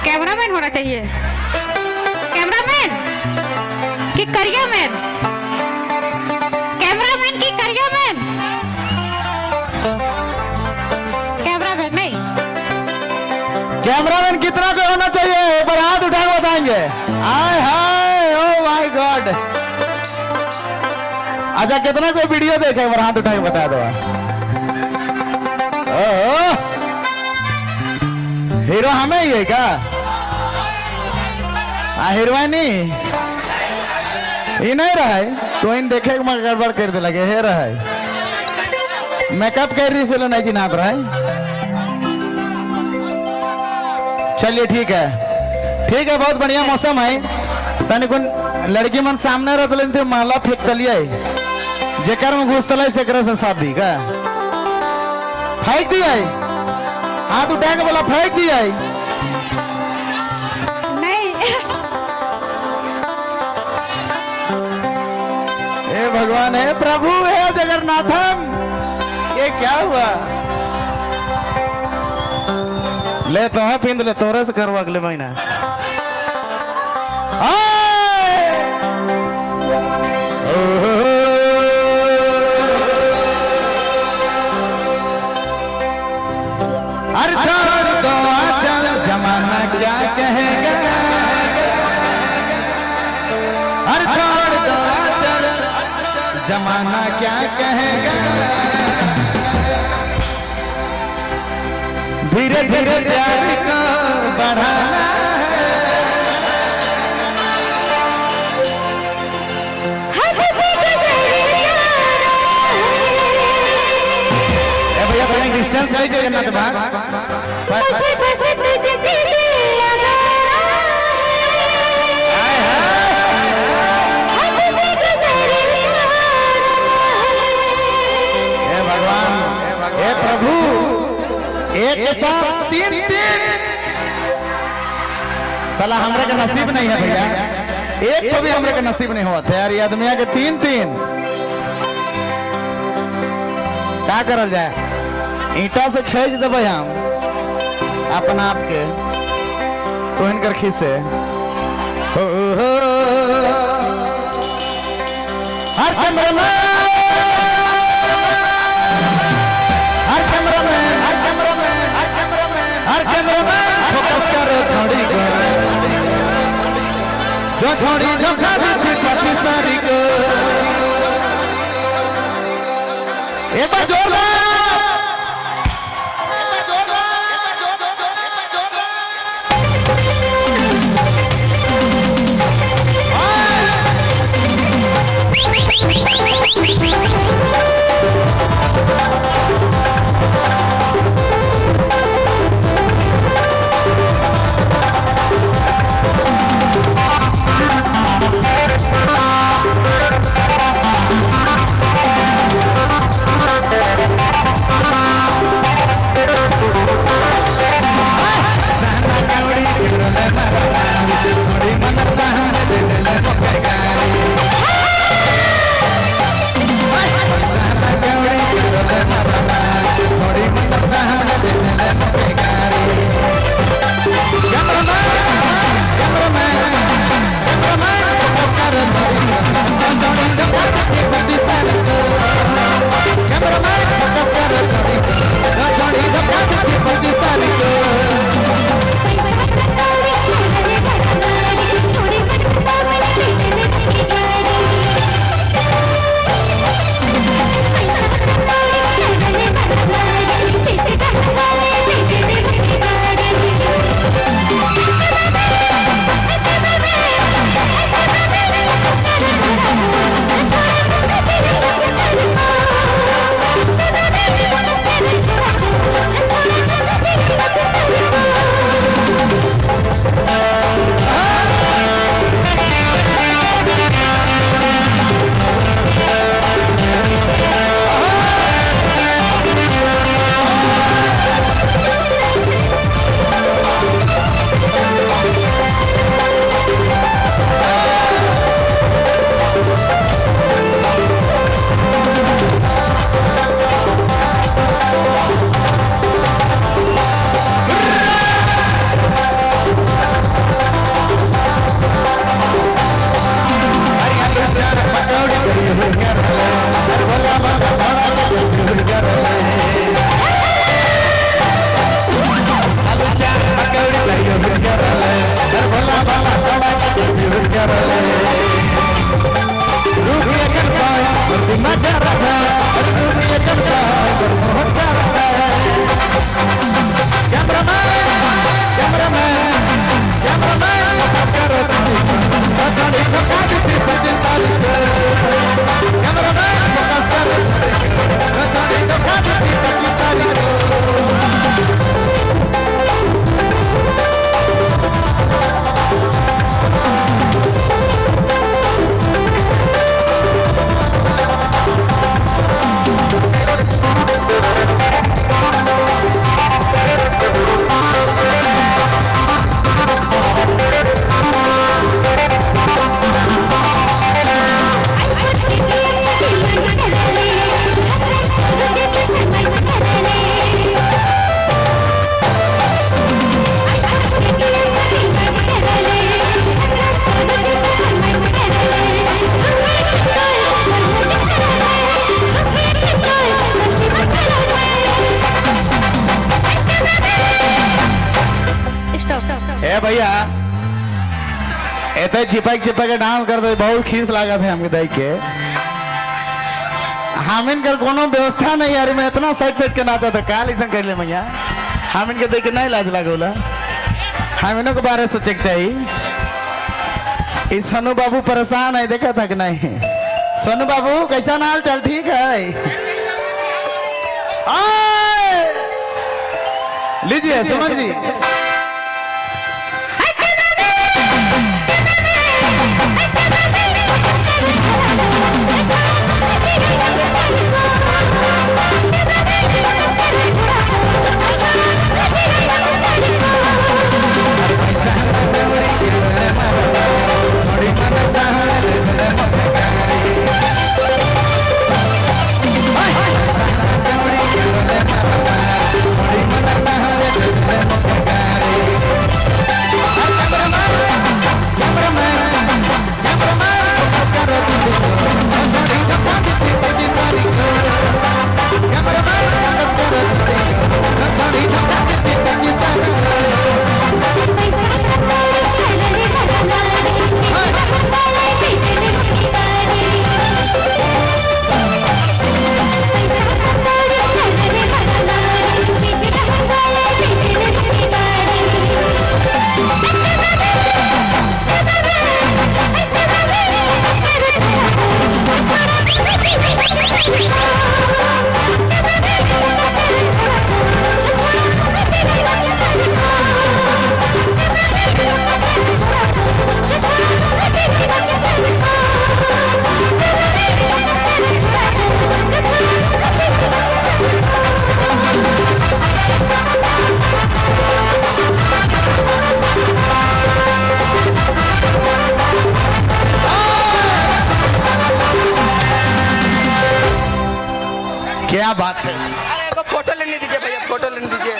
Cameraman होना चाहिए। Cameraman कि करिया मैन? कैमरामैन की करिया मैन? कैमरामैन नहीं। कैमरामैन कितना को होना चाहिए एक बार हाथ उठा के बताएंगे। हाय हाय ओ माय गॉड। अच्छा कितना कोई वीडियो देखे एक बार हाथ उठा के बता दो। हीरो हमें ही है क्या? हीरोइनी ये नहीं रहा है तो इन देखे गड़बड़ कर दे लगे हे रहा है। मेकअप कर रही से लो नहीं चिन्हात रहा है। चलिए ठीक है बहुत बढ़िया मौसम है। तनिक लड़की मन सामने रख थे माला फेंक तलिए जेकर में घुस तल से शादी का फेंक दिया हाथ उठा के बोला फेंक दिया नहीं। हे भगवान है प्रभु है जगन्नाथम ये क्या हुआ? ले तो है पिंद ले तोरे से करवा अगले महीना। अरे छोड़ दो चल जमाना क्या कहेगा। अरे छोड़ दो चल जमाना क्या कहेगा। धीरे धीरे प्यार को बढ़ाना है। भैया थोड़ा डिस्टेंस ले जाइए ना भगवान हे प्रभु एक के साथ तीन साला हमरे का नसीब नहीं है भैया। एक तो भी हमरे का नसीब नहीं हुआ था यार। ये आदमिया के तीन क्या करल जाए? ईटा से छेज देवे हम अपना आप के तो इनकर खीसे हर कैमरामैन फोकस करो छोड़ी को जो छोड़ी जो खाती थी 25 तारीख को। एक बार जोरदार ए भैया एते चिपक चिपक के डांस कर दे, बहुत खीस लागत है हमके देख के। हम इनकर कोनो व्यवस्था नहीं यार, मैं इतना साइड साइड के नाचा था काल ऐसा कर ले भैया। हम इनके देख के नहीं लाज लागोला, हम इन्हों के बारे सोचे के चाहिए। इस सोनू बाबू परेशान है, देखा था कि नहीं? सोनू बाबू कैसा हाल चाल? ठीक है, लीजिए सुमन जी। क्या बात है? अरे फोटो लेने दीजिए भैया, फोटो लेने दीजिए।